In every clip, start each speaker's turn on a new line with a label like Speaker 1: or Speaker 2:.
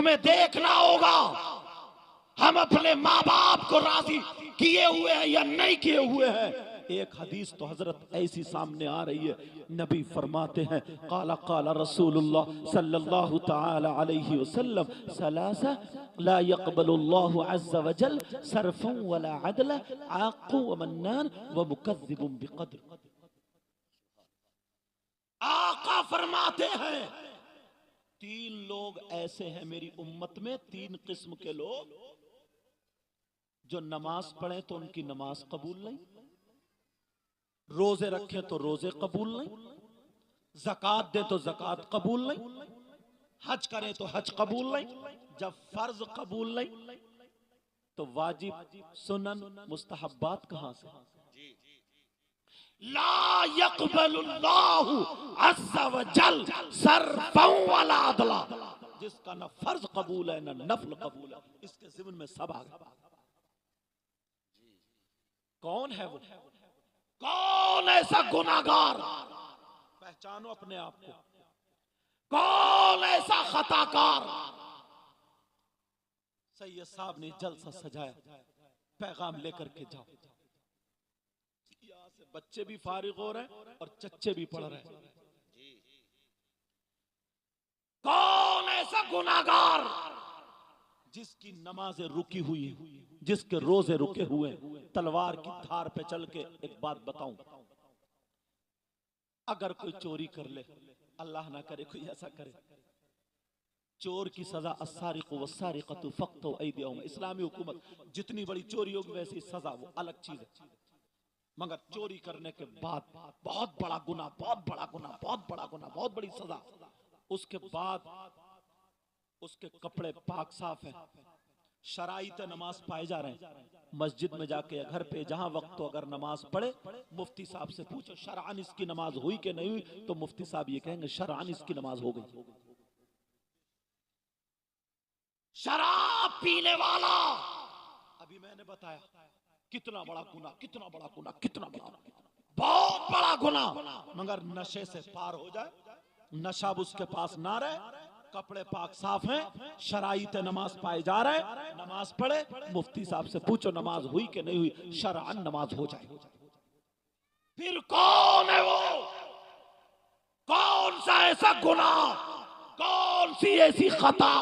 Speaker 1: तुम्हें देखना होगा हम अपने माँ बाप को राजी किए हुए हैं या नहीं किए हुए हैं। एक हदीस तो हजरत ऐसी सामने आ रही है, नबी फरमाते हैं काला काला रसूलुल्लाह सल्लल्लाहु तआला अलैहि वसल्लम सलासा ला यक़बलुल्लाहु अज़्ज़ा वजल सरफन वला अदला आक़ु व मन्नान व मुकज़्ज़िबुन बिक़द्र। आका फरमाते हैं तीन लोग ऐसे हैं मेरी उम्मत में, तीन किस्म के लोग, जो नमाज पढ़े तो उनकी नमाज कबूल नहीं, रोजे रखे तो रोजे कबूल नहीं, ज़कात दे तो ज़कात कबूल नहीं, हज करे तो हज कबूल नहीं। जब फर्ज कबूल नहीं तो वाजिब सुनन मुस्तहब्बात कहां से? ला यक़बलुल्लाहु अज़्ज़ा वजल सरफन वला अदला। जिसका न फर्ज कबूल है न नफल कबूल है, इसके ज़िम्न में सब आ गया। कौन है वो? कौन ऐसा गुनाहगार? पहचानो अपने आप को। कौन ऐसा खताकार? सैयद साहब ने जलसा सजाया, पैगाम लेकर के जाओ। यहां से बच्चे भी फारिग हो रहे हैं और चच्चे भी पढ़ रहे हैं। कौन ऐसा गुनाहगार जिसकी नमाजें रुकी हुई है, जिसके रोजे रुके हुए? तलवार की धार पे चल के एक बात बताऊं, अगर कोई चोरी कर ले, अल्लाह ना करे कोई ऐसा करे, चोर की सजा अस्सारिक़ु वस्सारिक़तु फ़क़्तू अयदियहुमा। इस्लामी हुकूमत जितनी बड़ी चोरी होगी वैसी सजा, वो अलग चीज है। मगर चोरी करने के बाद बहुत बड़ा गुनाह, बहुत बड़ा गुनाह, बहुत बड़ा गुनाह, बहुत बड़ी सजा, उसके बाद उसके कपड़े पाक साफ है, शराइत नमाज पाए जा रहे हैं, मस्जिद में जाके या घर पे जहां वक्त तो अगर नमाज पढ़े, मुफ्ती साहब से पूछो शरअन इसकी नमाज हुई कि नहीं हुई, तो मुफ्ती साहब ये कहेंगे शरअन इसकी नमाज हो गई। शराब पीने वाला, अभी मैंने बताया कितना बड़ा गुनाह, कितना बड़ा गुनाह, कितना बड़ा, बहुत बड़ा गुनाह। मगर नशे से पार हो जाए, नशा उसके पास ना रहे, कपड़े पाक साफ हैं, शराइत नमाज पाए जा रहे, नमाज पढ़े, मुफ्ती साहब से पूछो नमाज हुई कि नहीं हुई, शरअन नमाज हो जाए। फिर कौन है वो? कौन सा ऐसा गुनाह, कौन सी ऐसी खता,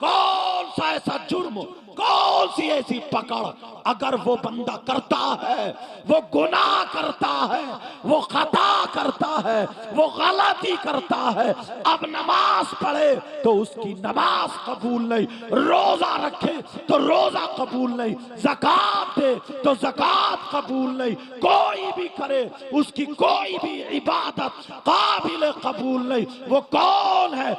Speaker 1: कौन सा ऐसा जुर्म, कौन सी ऐसी पकड़, अगर वो बंदा करता है, वो गुनाह करता है, वो खता करता है, वो गलती करता है, अब नमाज पढ़े तो उसकी नमाज कबूल नहीं, रोजा रखे तो रोजा कबूल नहीं, ज़कात दे तो ज़कात कबूल नहीं, कोई भी करे उसकी कोई भी इबादत काबिल कबूल नहीं। वो कौन है?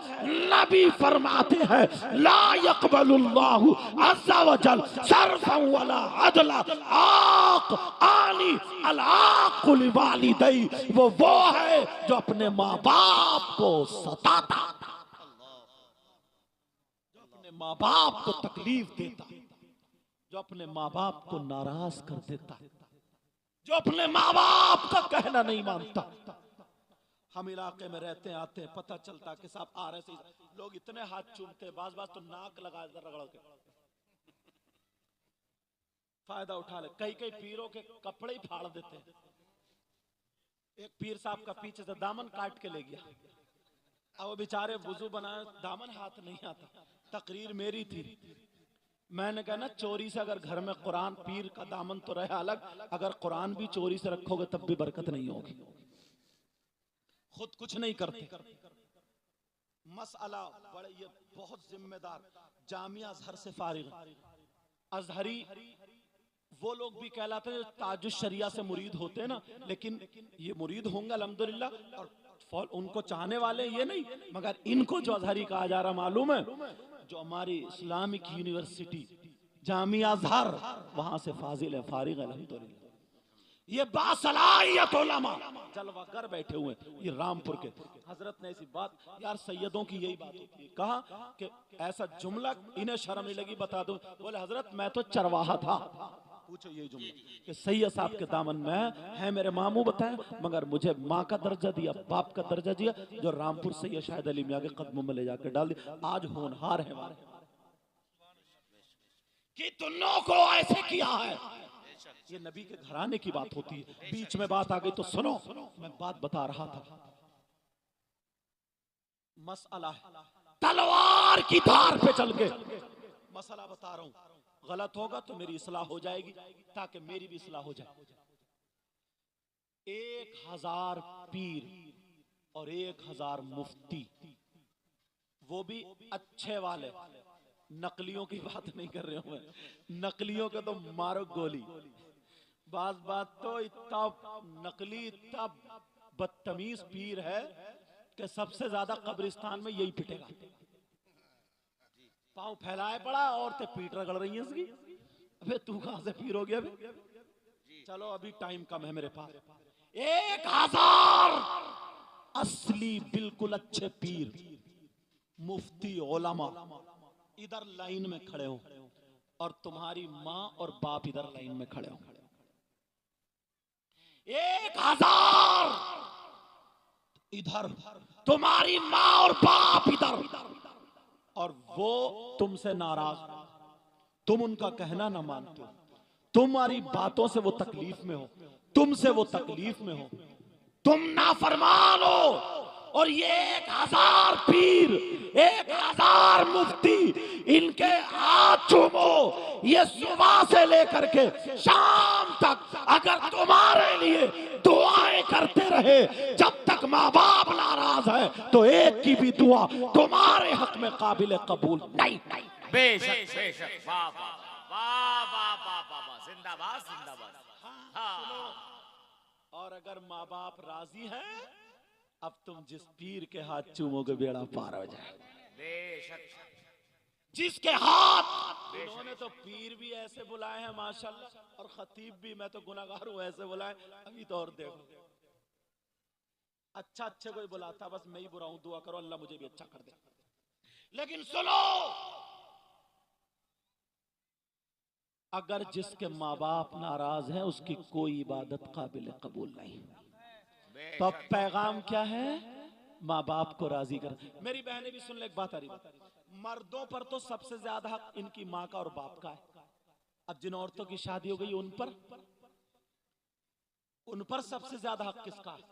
Speaker 1: नबी फरमाते हैं ला यक़बलुल्लाहु अज़्ज़ा वजल सरफन वला अदला आक़ आनी अल आक़ु लिवालिदै। वो है जो अपने माँ बाप को सताता, जो अपने माँ बाप को तकलीफ देता, जो अपने माँ बाप को नाराज कर देता, जो अपने माँ बाप का कहना नहीं मानता। हम इलाके में रहते हैं, आते हैं, पता चलता कि साहब आ रहे, लोग इतने हाथ चूमते, बाज बाज तो नाक लगा रगड़ के फायदा उठा ले, कई कई पीरों के कपड़े ही फाड़ देते हैं। एक पीर साहब का पीछे से दामन काट के ले गया, अब वो बेचारे वुजू बनाए, दामन हाथ नहीं आता। तकरीर मेरी थी, मैंने कहा ना चोरी से अगर घर में कुरान, पीर का दामन तो रहे अलग, अगर कुरान भी चोरी से रखोगे तब भी बरकत नहीं होगी। खुद कुछ नहीं करते। मसला बड़े, ये बहुत जिम्मेदार, जामिया अजहर से फारिग, अजहरी वो लोग भी कहलाते हैं ताजुश शरिया से मुरीद होते हैं ना, लेकिन ये मुरीद होंगे अल्हम्दुलिल्लाह, और उनको चाहने वाले ये नहीं, मगर इनको जो अजहरी कहा जा रहा मालूम है, जो हमारी इस्लामिक यूनिवर्सिटी जामिया अजहर, वहां से फाजिल है, फारिग है अल्हम्दुलिल्लाह। ये बासलाहियत उलमा जलवागर बैठे हुए, ये रामपुर के। हजरत ने ऐसी बात, यार सैयदों की यही बात होती है, कहा कि ऐसा जुमला इन्हें शर्म नहीं लगी, बता दो। बोले हजरत मैं तो चरवाहा था। पूछो ये जुमला कि सैयद साहब के दामन में है, मेरे मामू बताए, मगर मुझे माँ का दर्जा दिया, बाप का दर्जा दिया, जो रामपुर सैयद शाहिद अली मियां के कदमों में ले जाकर डाल दिया। आज होनहार है हमारे, कि तुन्नों को ऐसे किया है। ये नबी के घराने की बात होती है। बीच में बात आ गई तो सुनो, मैं बात बता रहा था। मसला है तलवार की धार पे चल के मसला बता रहा हूं। गलत होगा तो मेरी इस्लाह हो जाएगी, ताकि मेरी भी इस्लाह हो जाए। 1000 पीर और 1000 मुफ्ती, वो भी अच्छे वाले, नकलियों की बात नहीं कर रहे हूं मैं। नकलियों के तो मारो गोली। बात तो इतना नकली, इतना बदतमीज पीर है कि सबसे ज्यादा कब्रिस्तान में यही पिटेगा। पांव फैलाए पड़ा, औरतें पीट रगड़ रही हैं इसकी। अबे तू कहां से पीर हो गया अभी? चलो अभी टाइम कम है मेरे पास। 1000 असली बिल्कुल अच्छे पीर, मुफ्ती, उलमा इधर लाइन में खड़े हो, और तुम्हारी माँ और बाप इधर लाइन में खड़े हो। 1000 इधर, तुम्हारी माँ और बाप इधर, और वो तुमसे नाराज, तुम उनका कहना ना मानते हो, तुम्हारी बातों से वो तकलीफ में हो, तुमसे वो तकलीफ में हो, तुम नाफरमान हो। और ये 1000 पीर, 1000 मुफ्ती, इनके हाथ चूमो, ये सुबह से लेकर के शाम तक अगर तुम्हारे लिए दुआएं करते रहे, जब तक माँ बाप नाराज है तो एक की भी दुआ तुम्हारे हक में काबिल कबूल नहीं।
Speaker 2: बेशक बेशक, वाह वाह वाह वाह वाह वाह, जिंदाबाद जिंदाबाद। हाँ।
Speaker 1: और अगर माँ बाप राजी हैं, अब तुम जिस पीर के हाथ चूमोगे बेड़ा पार हो जाए।
Speaker 2: बेशक,
Speaker 1: जिसके हाथ, इन्होंने तो पीर भी ऐसे बुलाए हैं माशाल्लाह, और खतीब भी, मैं तो गुनाहगार हूं, ऐसे बुलाए। अभी तो और देखो, अच्छा अच्छे कोई बुलाता, बस मैं ही बुरा हूं। दुआ करो अल्लाह मुझे भी अच्छा कर दे। लेकिन सुनो, अगर जिसके माँ बाप नाराज हैं, उसकी कोई इबादत काबिल कबूल नहीं। तो अब पैगाम क्या है? माँ बाप को राजी कर। मेरी बहनें भी सुन ले, एक बात आ रही है, मर्दों पर तो सबसे ज्यादा हक इनकी माँ का और बाप का है। अब जिन औरतों की शादी हो गई उन पर सबसे ज्यादा हक किसका है?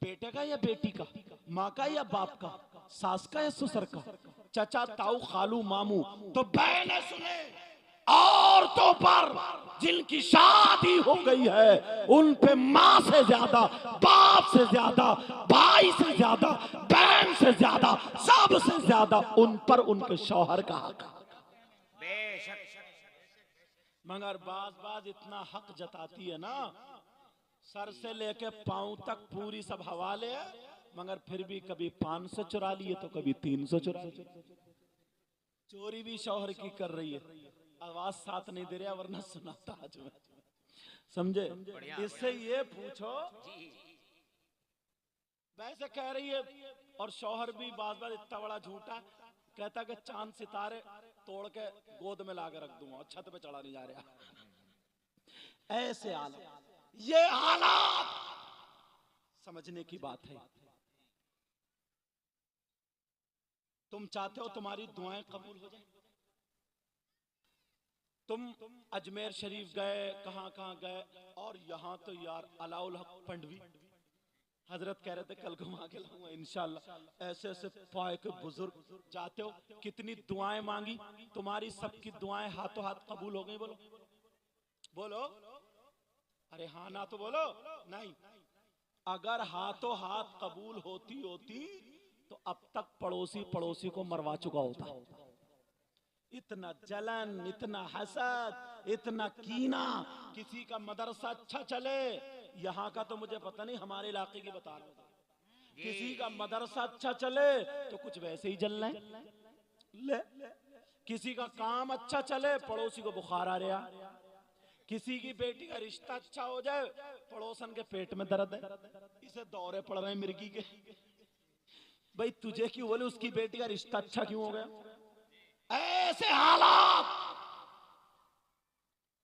Speaker 1: बेटे का या बेटी का? माँ का या बाप का? सास का या ससुर का? चचा, ताऊ, खालू, मामू। तो बहनें सुने, औरतों पर जिनकी शादी हो गई है, उन पे माँ से ज्यादा, बाप से ज्यादा, भाई से ज्यादा, बहन से ज्यादा, सबसे ज्यादा उन पर उनके शौहर का हक।
Speaker 2: बेशक।
Speaker 1: मगर बाज इतना हक जताती है ना, सर से लेके पांव तक पूरी सब हवाले है, मगर फिर भी कभी 500 चुरा लिए तो कभी 300 चुरा लिए। चोरी भी शौहर की कर रही है, आवाज साथ नहीं दे रहा, वरना सुनाता आज मैं। समझे? इससे ये पूछो, वैसे कह रही है, और शौहर भी बात इतना बड़ा झूठा, कहता कि चांद सितारे तोड़ के गोद में लाके रख दूंगा, छत पे चढ़ा नहीं जा रहा। ऐसे हालत, ये हालात समझने की बात है। तुम चाहते हो तुम्हारी दुआएं कबूल हो जाए? तुम अजमेर शरीफ गए, कहां कहां गए, और यहां तो यार अलाउल हक पंडवी हजरत कह रहे थे कल घुमा के लाऊंगा इंशाल्लाह। ऐसे ऐसे पाए के बुजुर्ग जाते हो, कितनी दुआएं मांगी, तुम्हारी सबकी दुआएं हाथों हाथ कबूल हो गई। बोलो बोलो, अरे हाँ ना तो बोलो नहीं। अगर हाथों हाथ कबूल होती तो अब तक पड़ोसी पड़ोसी को मरवा चुका होता। इतना जलन, इतना हसद, इतना कीना। किसी का मदरसा अच्छा चले, यहाँ का तो मुझे पता नहीं, हमारे इलाके की बता रहा हूँ, किसी का मदरसा अच्छा चले तो कुछ वैसे ही जलना है। ले, किसी का काम अच्छा चले, पड़ोसी को बुखार आ रहा। किसी की बेटी का रिश्ता अच्छा हो जाए, पड़ोसन के पेट में दर्द है, इसे दौरे पड़ रहे हैं मिर्गी के। भाई तुझे क्यों बोले, उसकी बेटी का रिश्ता अच्छा क्यों हो गया? ऐसे हालात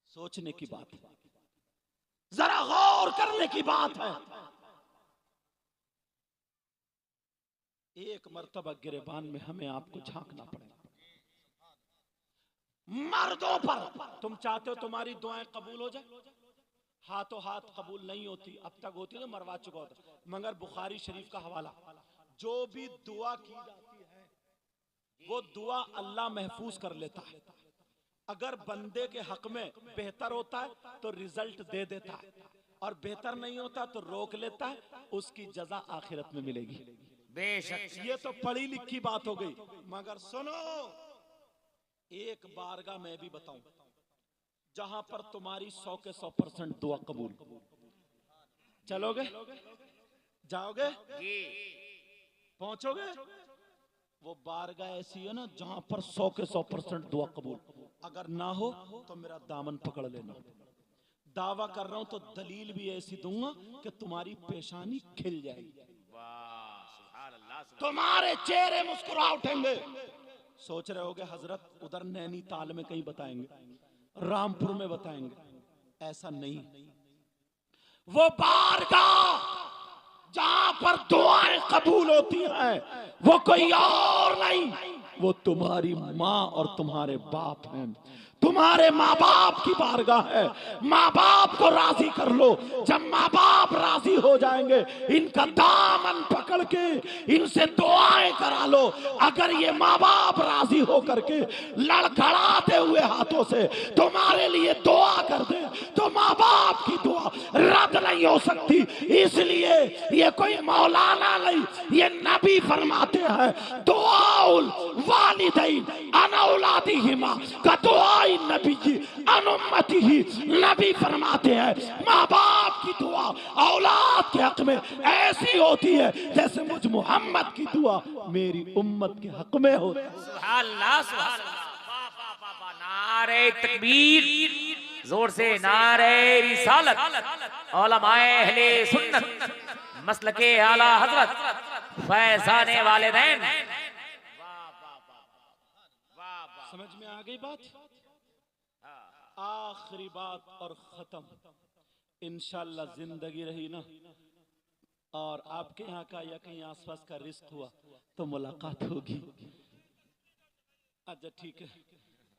Speaker 1: सोचने की बात है, जरा गौर करने की बात है। एक मर्तबा गिरेबान में हमें आपको झांकना पड़ेगा। मर्दों पर। तुम चाहते हो तुम्हारी दुआएं कबूल हो जाए? हाथों हाथ कबूल नहीं होती, अब तक होती तो मरवा चुका होता। मगर बुखारी शरीफ का हवाला, जो भी दुआ की जाती है वो दुआ अल्लाह महफूज कर लेता है। अगर बंदे के हक में बेहतर होता है तो रिजल्ट दे देता है, और बेहतर नहीं होता तो रोक लेता है। उसकी जजा आखिरत में मिलेगी
Speaker 2: बेशक।
Speaker 1: ये तो पढ़ी लिखी बात हो गई। मगर सुनो, एक बारगाह मैं भी बताऊं जहां पर तुम्हारी 100 के 100% दुआ कबूल। चलोगे? जाओगे?
Speaker 2: जी।
Speaker 1: पहुंचोगे? वो बारगाह ऐसी है ना जहां पर 100 के 100% दुआ कबूल। अगर ना हो तो मेरा दामन पकड़ लेना। दावा कर रहा हूं तो दलील भी ऐसी दूंगा कि तुम्हारी पेशानी खिल जाएगी,
Speaker 2: वाह सुभान अल्लाह, सुभान
Speaker 1: तुम्हारे चेहरे मुस्कुरा उठेंगे। सोच रहे होगे हजरत उधर नैनीताल में कहीं बताएंगे, रामपुर में बताएंगे। ऐसा नहीं, वो बारगाह जहां पर दुआएं कबूल होती हैं वो कोई और नहीं, वो तुम्हारी माँ और तुम्हारे बाप हैं। तुम्हारे माँ बाप की बारगाह है। माँ बाप को राजी कर लो। जब माँ बाप राजी हो जाएंगे, इनका दामन पकड़ के इनसे दुआएं करा लो। अगर ये माँ बाप राजी हो करके लड़खड़ाते हुए हाथों से तुम्हारे लिए दुआ कर दे तो माँ बाप की दुआ रद्द नहीं हो सकती। इसलिए ये कोई मौलाना नहीं, ये नबी फरमाते हैं, दुआउल वालिदैन अन औलादिहिमा का दुआई नबी जी अन उम्मतिही। नबी फरमाते हैं माँ बाप की दुआ औलाद के हक में ऐसी होती है जैसे मुझ मोहम्मद की दुआ मेरी उम्मत के हक में होती है।
Speaker 2: सुभान अल्लाह, सुभान अल्लाह, वाह वाह वाह वाह, नारे तकबीर, जोर से नारे रिसालत, उलमाए अहले सुन्नत, मसलके आला हजरत, फैजाने वालिदैन।
Speaker 1: समझ में आ गई बात? आखिरी बात और खत्म। इंशाल्लाह जिंदगी रही ना और आपके यहाँ का या कहीं आसपास का रिस्क हुआ तो मुलाकात होगी। अच्छा ठीक है,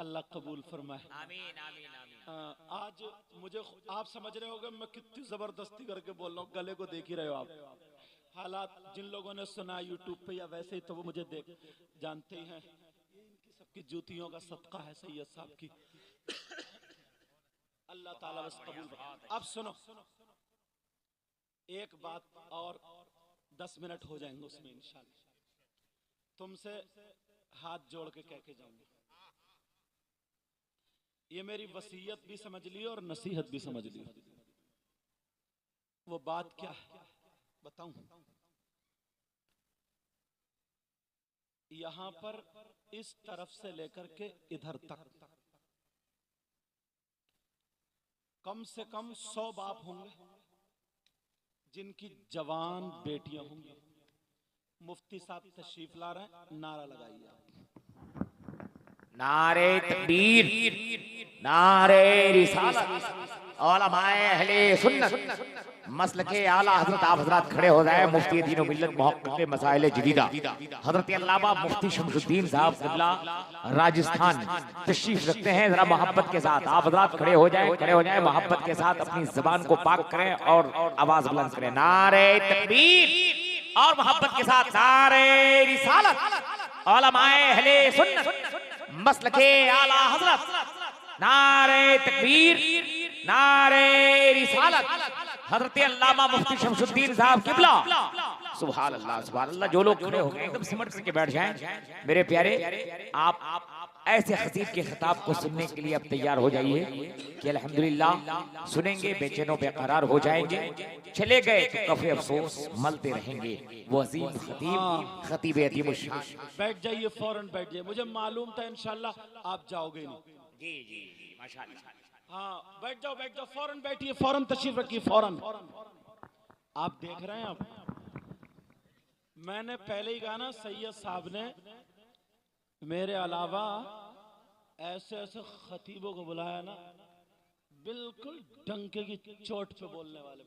Speaker 1: अल्लाह कबूल फरमाए।
Speaker 2: आमीन आमीन आमीन।
Speaker 1: आज मुझे आप समझ रहे होगे मैं कितनी जबरदस्ती करके बोल रहा हूँ, गले को देख ही रहे हो आप। हालात जिन लोगों ने सुना यूट्यूब पे या वैसे ही तो वो मुझे देख जानते ही हैं। ये इनकी सबकी जूतियों का सदका है सैयद साहब की। अल्लाह ताला बस कबूल। अब सुनो, एक बात और 10 मिनट हो जाएंगे उसमें इंशाल्लाह। तुमसे हाथ जोड़ के कह के जाऊंगा, ये मेरी वसीयत भी समझ लियो और नसीहत भी समझ लियो। वो बात क्या है बताऊं? यहां पर इस तरफ से लेकर के इधर तक कम से कम 100 बाप होंगे जिनकी जवान बेटियां होंगी। मुफ्ती साहब तशरीफ ला रहे हैं, नारा लगाइए आप।
Speaker 2: नारे तकबीर, नारे रिसालत, उलमाए अहले सुन्नत, मसलके आला हजरत। आप हजरत खड़े हो जाए। मुफ्ती दीन व मिल्लत मुहक्किक मसाइल जदीदा हजरत अल्लामा मुफ्ती शमसुद्दीन साहब क़िबला राजस्थान तशरीफ रखते हैं। जरा मोहब्बत के साथ आप हजरत खड़े हो जाए, खड़े हो जाए, मोहब्बत के साथ अपनी जबान को पाक करें और आवाज बुलंद करें। नारे तकबीर और मोहब्बत के साथ नारे रिसालत, उलमाए अहले सुन्नत, मसलके आला हजरत। नारे तकबीर, नारे रिसालत, हजरत अल्लामा मुफ्ती शमसुद्दीन साहब क़िबला। सुभान अल्लाह, सुभान अल्लाह। जो लोग खड़े हो गए एकदम सिमट करके बैठ जाएं। मेरे प्यारे, आप ऐसे खतीब के खिताब को सुनने के लिए अब तैयार हो जाइए कि अल्हम्दुलिल्लाह सुनेंगे, बेचैनों बेकरार हो जाएंगे। चले गए तो कफे अफसोस मलते रहेंगे। वो अजीम खतीब, खतीब अजीम शान।
Speaker 1: बैठ जाइए, फौरन बैठ जाइए। मुझे मालूम था इंशाल्लाह आप जाओगे नहीं।
Speaker 2: जी जी जी, माशाअल्लाह।
Speaker 1: हाँ बैठ जाओ, बैठ जाओ, फौरन बैठिए, फौरन तशरीफ रखिए, फौरन। आप देख रहे हैं, आप मैंने पहले ही कहा ना, सैयद साहब ने मेरे अलावा ऐसे ऐसे खतीबों को बुलाया ना, बिल्कुल डंके की चोट पे बोलने वाले।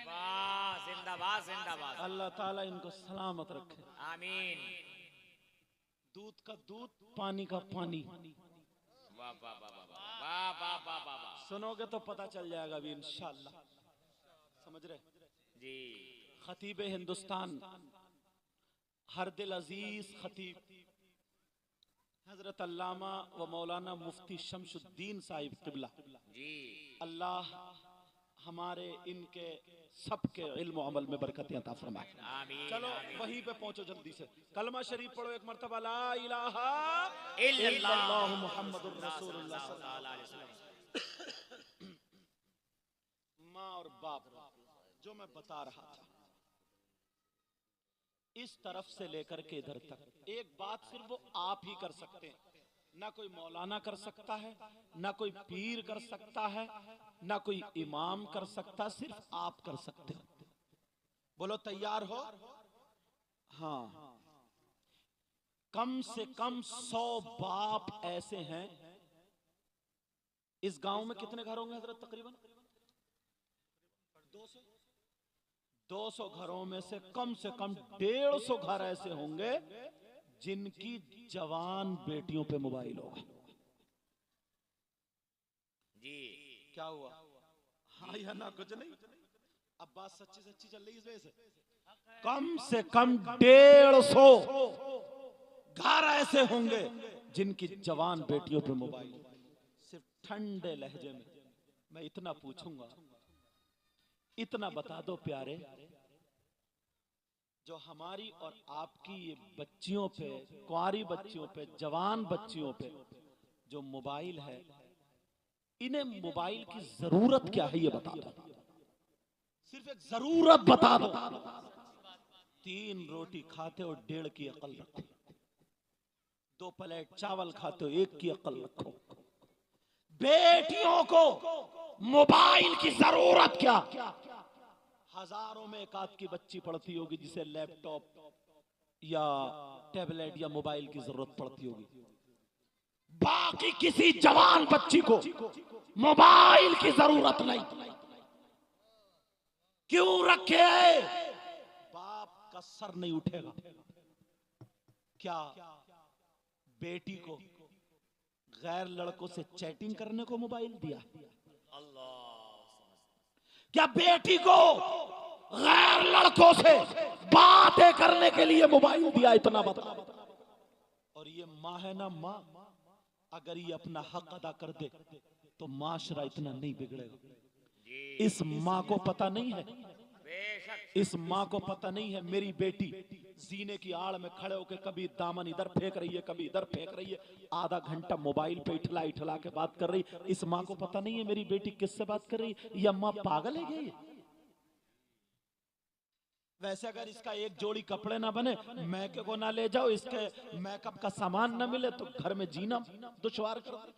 Speaker 2: वाह, जिंदाबाद जिंदाबाद।
Speaker 1: अल्लाह ताला इनको सलामत रखे,
Speaker 2: आमीन।
Speaker 1: दूध का दूध, पानी का पानी।
Speaker 2: वाह
Speaker 1: सुनोगे तो पता चल जाएगा अभी इंशाअल्लाह। समझ रहे
Speaker 2: जी
Speaker 1: खतीब हिंदुस्तान हर दिल अजीज खतीब हजरत अल्लामा व मौलाना मुफ्ती शमशुद्दीन साहिब किबला
Speaker 2: जी
Speaker 1: अल्लाह हमारे इनके सबके इल्म व अमल में बरकत अता फरमाए।
Speaker 2: आमीन।
Speaker 1: चलो वहीं पे पहुंचो जल्दी से। कलमा शरीफ पढ़ो एक मर्तबा, ला इलाहा
Speaker 2: इल्लल्लाह
Speaker 1: मुहम्मदुर रसूलुल्लाह
Speaker 2: सल्लल्लाहु अलैहि वसल्लम।
Speaker 1: माँ और बाप जो मैं बता रहा था, इस तरफ से लेकर के इधर तक एक बात सिर्फ वो आप ही कर सकते हैं। ना कोई मौलाना कर सकता है, ना कोई पीर कर सकता है, ना कोई इमाम कर सकता, सिर्फ आप कर सकते हो। बोलो तैयार हो? हाँ, कम से कम 100 बाप ऐसे हैं। इस गांव में कितने घर होंगे हजरत? तकरीबन 200 घरों में से कम 150 घर ऐसे होंगे जिनकी जवान बेटियों पे मोबाइल होगा।
Speaker 2: जी
Speaker 1: क्या हुआ? हाँ या ना? कुछ नहीं। अब बात सच्ची सच्ची चल रही है। इस वजह से कम 150 घर ऐसे होंगे जिनकी जवान बेटियों पे मोबाइल। सिर्फ ठंडे लहजे में मैं इतना पूछूंगा, इतना बता दो प्यारे, जो हमारी और आपकी ये बच्चियों पे, कुंवारी बच्चियों पे, जवान बच्चियों पे जो मोबाइल है, इन्हें मोबाइल की जरूरत क्या है ये बता दो। सिर्फ एक जरूरत बता दो। 3 रोटी खाते हो 1.5 की अकल रखो। 2 प्लेट चावल खाते हो 1 की अकल रखो। बेटियों को मोबाइल की जरूरत क्या? हजारों में एक आध की बच्ची पढ़ती होगी जिसे लैपटॉप या टैबलेट या मोबाइल की जरूरत पड़ती होगी। बाकी किसी जवान बच्ची को मोबाइल की जरूरत नहीं। क्यों रखे? बाप का सर नहीं उठेगा। क्या बेटी को गैर लड़कों से चैटिंग करने को मोबाइल दिया? क्या बेटी को गैर लड़कों से बातें करने के लिए मोबाइल दिया? इतना बता। और ये माँ है ना, माँ, अगर ये अपना हक अदा कर दे तो माशरा इतना नहीं बिगड़ेगा। इस माँ को पता नहीं है, इस माँ को पता नहीं है मेरी बेटी सीने की आड़ में खड़े होकर कभी दामन इधर फेंक रही है, कभी इधर फेंक रही है, आधा घंटा मोबाइल पे इठला इठला के बात कर रही। इस माँ को पता नहीं है मेरी बेटी किससे बात कर रही। ये अम्मा पागल है क्या? वैसे अगर इसका एक जोड़ी कपड़े ना बने, मैके को ना ले जाओ, इसके मेकअप का सामान ना मिले तो घर में जीना दुश्वार कर दे।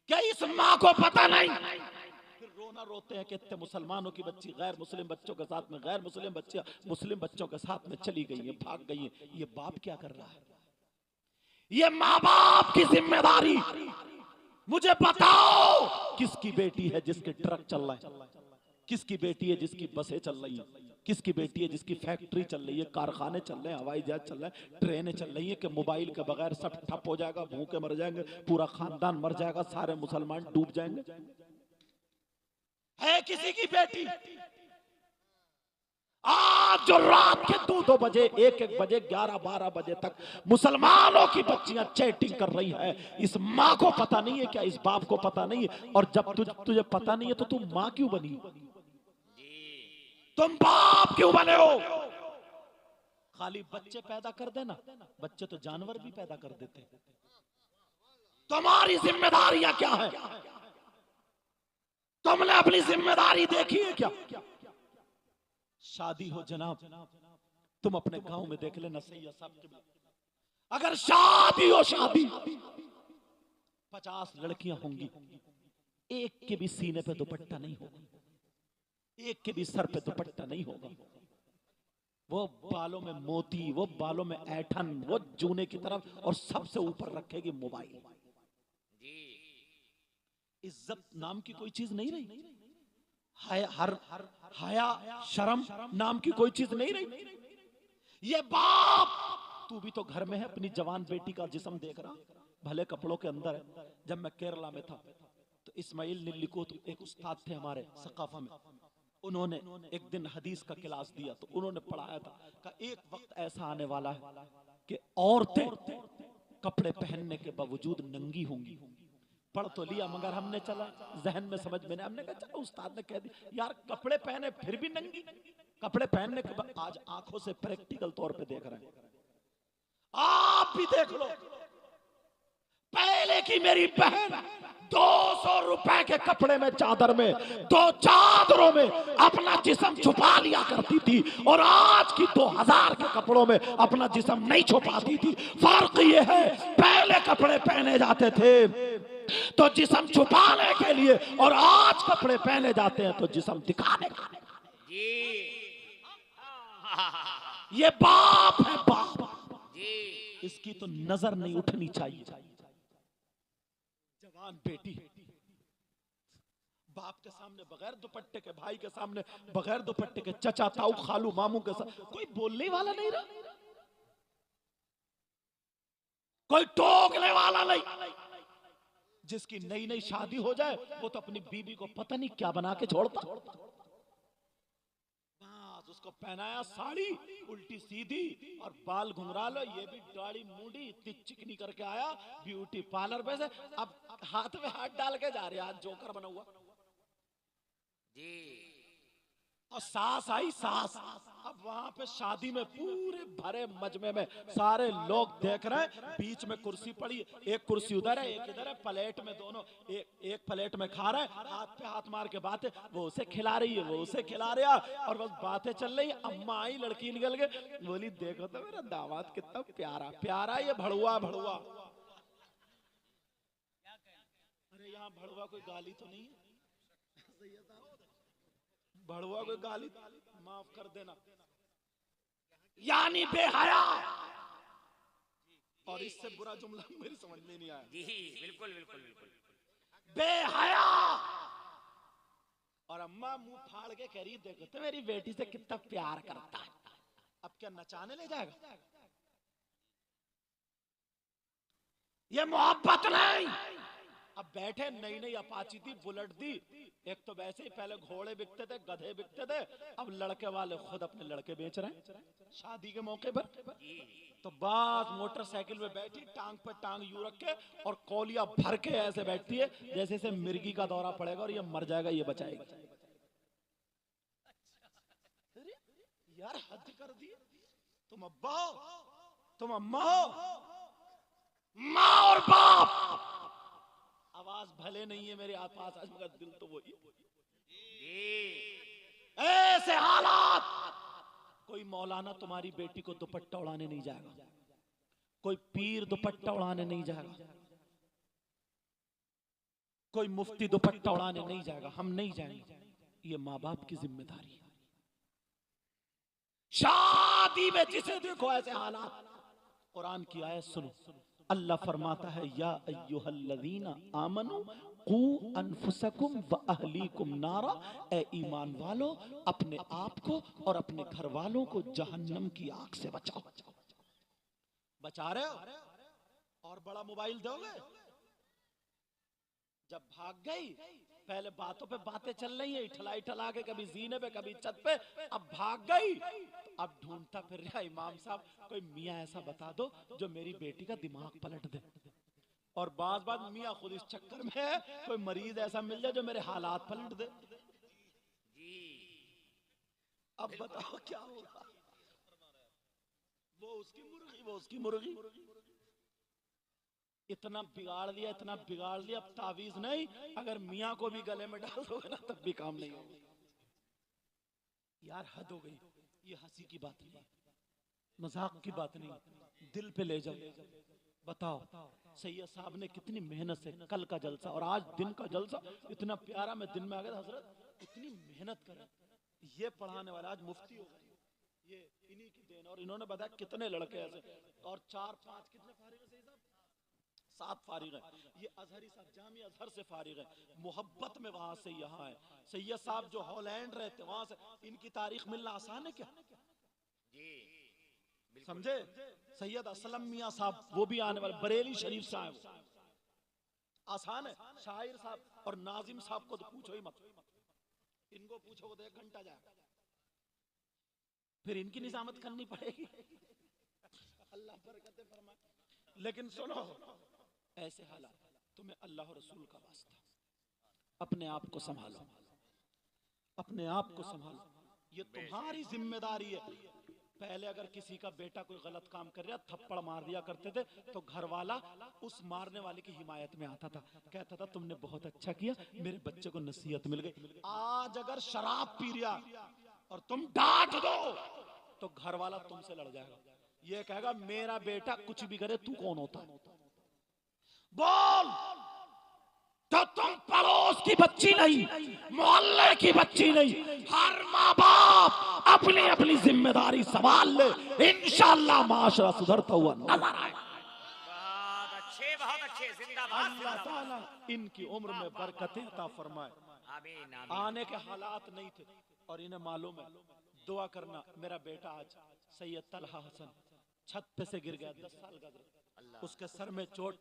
Speaker 1: क्या इस माँ को पता नहीं? फिर रोना रोते हैं कि इतने मुसलमानों की बच्ची गैर मुस्लिम बच्चों के साथ में, गैर मुस्लिम बच्चियां मुस्लिम बच्चों के साथ में चली गई है, भाग गई है। ये बाप क्या कर रहा है? ये माँ बाप की जिम्मेदारी। मुझे बताओ किसकी बेटी है जिसके ट्रक चल रहा है? किसकी बेटी है जिसकी बसें चल रही हैं? किसकी बेटी है जिसकी फैक्ट्री चल रही है, कारखाने चल रहे हैं, हवाई जहाज चल रहे हैं, ट्रेनें चल रही हैं? कि मोबाइल के बगैर सब ठप हो जाएगा, भूखे मर जाएंगे, पूरा खानदान मर जाएगा, सारे मुसलमान डूब जाएंगे? है किसी की बेटी? आज जो रात के 2-2 बजे, 1-1 बजे, 11-12 बजे तक मुसलमानों की बच्चियां चैटिंग कर रही है, इस माँ को पता नहीं है क्या? इस बाप को पता नहीं है? और जब तुझे पता नहीं है तो तुम माँ क्यों बनी? तुम बाप क्यों बने हो? खाली बच्चे पैदा कर देना, बच्चे तो जानवर भी पैदा कर देते हैं। तुम्हारी जिम्मेदारियां क्या है? तुमने अपनी जिम्मेदारी देखी है क्या? शादी हो जनाब, तुम अपने गांव में देख लेना सैयद साहब के, अगर शादी हो, शादी 50 लड़कियां होंगी, एक के भी सीने पे दुपट्टा नहीं होगा, एक के भी सर पे दुपट्टा नहीं होगा। वो बालों में मोती, वो बालों में ऐठन, वो जूने की तरफ, और सबसे ऊपर रखेगी मोबाइल। इज्जत नाम की कोई चीज नहीं रही, हया शर्म नाम की कोई चीज नहीं रही। ये बाप, तू भी तो घर में है, अपनी जवान बेटी का जिस्म देख रहा, भले कपड़ों के अंदर है। जब मैं केरला में था तो इस्माइल निल्लिकोत एक उस्ताद थे हमारे सकाफा में, उन्होंने एक दिन हदीस का क्लास दिया तो उन्होंने पढ़ाया था कि एक वक्त ऐसा आने वाला है कि औरतें कपड़े पहनने के बावजूद नंगी होंगी। पढ़ तो लिया मगर हमने चला जहन में समझ में नहीं, हमने कहा चलो उस्ताद ने कह दिया यार कपड़े पहने फिर भी नंगी, कपड़े पहनने के बाद आज आंखों से प्रैक्टिकल तौर पे देख रहे हैं। आप भी देख लो, पहले की मेरी बहन 200 रुपए के कपड़े में चादर में 2 चादरों में अपना जिस्म छुपा लिया करती थी और आज की 2000 के कपड़ों में अपना जिस्म नहीं छुपाती थी। फर्क ये है पहले कपड़े पहने जाते थे तो जिस्म छुपाने के लिए और आज कपड़े पहने जाते हैं तो जिस्म दिखाने के लिए। ये बाप है बाप, इसकी तो नजर नहीं उठनी चाहिए। जवान बेटी बाप के सामने बगैर दुपट्टे के, भाई के सामने बगैर दुपट्टे के, चचा ताऊ खालू मामू के साथ कोई बोलने वाला नहीं रहा, कोई टोकने वाला नहीं। जिसकी नई नई शादी हो जाए वो तो अपनी बीबी को पता नहीं क्या बना के छोड़ता, बस उसको पहनाया साड़ी उल्टी सीधी और बाल घुंघरा लो, ये भी दाढ़ी मूडी इतनी चिकनी करके आया ब्यूटी पार्लर पे से, अब हाथ में हाथ डाल के जा रहे, आज जोकर बना हुआ जी। और सास आई सास, अब वहां पे शादी में पूरे भरे मजमे में सारे लोग देख रहे हैं, बीच में कुर्सी पड़ी, एक कुर्सी उधर है एक इधर है, प्लेट में दोनों एक प्लेट में खा रहे हैं, हाथ पे हाथ मार के बातें, वो उसे खिला रही है वो उसे खिला रहा और बस बातें चल रही। अम्मा आई, लड़की निकल गई, बोली देखो तो मेरा दामाद कितना प्यारा प्यारा, ये भड़ुआ भड़ुआ। अरे यहाँ भड़ुआ कोई गाली तो नहीं है, भड़ुआ कोई गाली माफ कर देना, यानी बेहया। और इससे बुरा जुमला मेरी समझ में नहीं आया जी। बिल्कुल बिल्कुल बिल्कुल बेहया। और अम्मा मुंह फाड़ के कह रही देखो तो मेरी बेटी से कितना प्यार करता है, अब क्या नचाने ले जाएगा? ये मोहब्बत नहीं। अब बैठे, नई नई अपाची थी, बुलेट दी, एक तो वैसे ही पहले घोड़े बिकते थे गधे बिकते थे, अब लड़के वाले खुद अपने लड़के बेच रहे हैं शादी के मौके पर। तो बस मोटरसाइकिल में बैठी, टांग पर टांग यूं रख के और कौलिया भर के ऐसे बैठती है जैसे से मिर्गी का दौरा पड़ेगा और ये मर जाएगा ये बचाएगा। यार हद कर दी, तुम अब्बा हो, तुम अम्मा हो, माँ और बाप। आवाज भले नहीं है मेरे पास आज मगर दिल तो वही। ऐसे हालात, कोई मौलाना तुम्हारी बेटी को दुपट्टा उड़ाने नहीं जाएगा, कोई पीर दुपट्टा उड़ाने नहीं जाएगा, कोई मुफ्ती दुपट्टा उड़ाने नहीं जाएगा, हम नहीं जाएंगे। ये माँ बाप की जिम्मेदारी है। शादी में जिसे देखो ऐसे हालात, कुरान की आयत सुनो, अल्लाह फरमाता है या अय्युहल्लज़ीना आमनू कू अनफुसकुम व अहलीकुम नारा, ए ईमान वालो अपने आप को और अपने घर वालों को जहन्नम की आग से बचाओ। बचा रहे हो और बड़ा मोबाइल दोगे? जब भाग गई, पहले बातों पे बातें चल रही है, इठला इठला के कभी जीने पे कभी छत पे, अब भाग गई, अब ढूंढता फिर रहा इमाम साहब कोई मियाँ ऐसा बता दो जो मेरी बेटी का दिमाग पलट दे। और बात मियाँ खुद इस चक्कर में है, कोई मरीज ऐसा मिल जाए जो मेरे हालात पलट दे। अब बताओ क्या होगा? वो उसकी मुर्गी इतना बिगाड़ दिया, इतना बिगाड़ दिया, अब तावीज नहीं, अगर मियाँ को भी गले में डाल दोगे ना तब भी काम नहीं होगा। यार हद हो गई, ये हंसी की बात नहीं, मजाक की बात नहीं, दिल पे ले जाओ। बताओ सैयद साहब ने कितनी मेहनत से, कल का जलसा और आज दिन का जलसा इतना प्यारा, मैं दिन में आ गया हजरत, इतनी मेहनत करें, ये पढ़ाने वाला आज मुफ्ती हो गए, ये इन्हीं की देन। और इन्होंने बताया कितने लड़के ऐसे, और 4-5 कितने फारिग है सैयद साहब? 7 फारिग है। ये अजहरी साहब जामिया अजहर से फारिग है, मोहब्बत में वहां से यहाँ है। सैयद साहब जो हॉलैंड रहते वहां से, इनकी तारीख मिलना आसान है क्या? जी समझे? सैयद असलम मियां साहब वो भी आने वाले, बरेली शरीफ से आए वो। आसान है। शाहिर साहब और नाजिम साहब को तो पूछो ही मत, इनको पूछो तो 1 घंटा जाएगा, फिर इनकी निजामत करनी पड़ेगी। अल्लाह बरकतें फरमाए। लेकिन सुनो, ऐसे हालात, तुम्हें अल्लाह और रसूल का वास्ता, अपने आप को संभालो, अपने आप को संभालो, ये तुम्हारी जिम्मेदारी है। पहले अगर किसी का बेटा कोई गलत काम कर रहा, थप्पड़ मार दिया करते थे, तो घर वाला उस मारने वाले की हिमायत में आता था, कहता था तुमने बहुत अच्छा किया, मेरे बच्चे को नसीहत मिल गई। आज अगर शराब पी रहा और तुम डांट दो तो घर वाला तुमसे लड़ जाएगा, ये कहेगा मेरा बेटा कुछ भी करे, तू कौन होता है? बोल। तो तुम पड़ोस की बच्ची नहीं, मोहल्ले की बच्ची नहीं, हर माँ बाप अपनी अपनी जिम्मेदारी संभाल ले, इंशाअल्लाह माशरा सुधरता हुआ नजर आए।
Speaker 2: बहुत अच्छे, जिंदाबाद।
Speaker 1: अल्लाह ताला इनकी उम्र में बरकतें अता फरमाए।
Speaker 2: आमीन आमीन।
Speaker 1: आने के हालात नहीं थे और इन्हें मालूम है, दुआ करना। मेरा बेटा आज सैयद तलहा हसन छत पे से गिर गया, 10 साल का, उसके सर में चोट,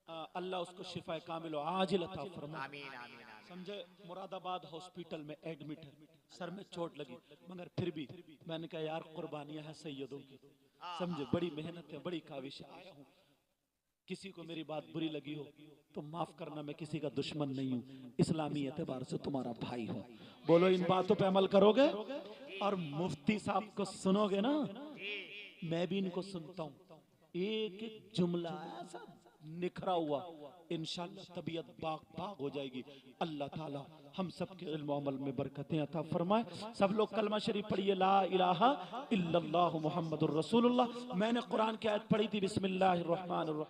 Speaker 1: अल्लाह उसको शिफा कामिल आजिल अता फरमाए।
Speaker 2: आमीन आमीन।
Speaker 1: समझे? मुरादाबाद हॉस्पिटल में एडमिट है, सर में चोट लगी, मगर फिर भी मैंने कहा यार कुर्बानियां हैं सैयदों की, समझे? बड़ी मेहनत है, बड़ी काविश है, आया हूँ। किसी को मेरी बात बुरी लगी हो तो माफ करना, मैं किसी का दुश्मन नहीं हूँ, इस्लामी एतबार से तुम्हारा भाई हूँ। बोलो इन बातों पे अमल करोगे? और मुफ्ती साहब को सुनोगे ना, मैं भी इनको सुनता हूँ, एक एक जुमला ऐसा निखरा हुआ, इंशाअल्लाह तबीयत बाग हो जाएगी। अल्लाह ताला हम सब के इल्म अमल में बरकतें अता फरमाए। सब लोग कलमा शरीफ पढ़िए, ला इलाहा इल्लल्लाहु मुहम्मदुर रसूलुल्लाह। मैंने कुरान की आयत पढ़ी थी, बिस्मिल्लाहिर्रहमानिर्रहीम।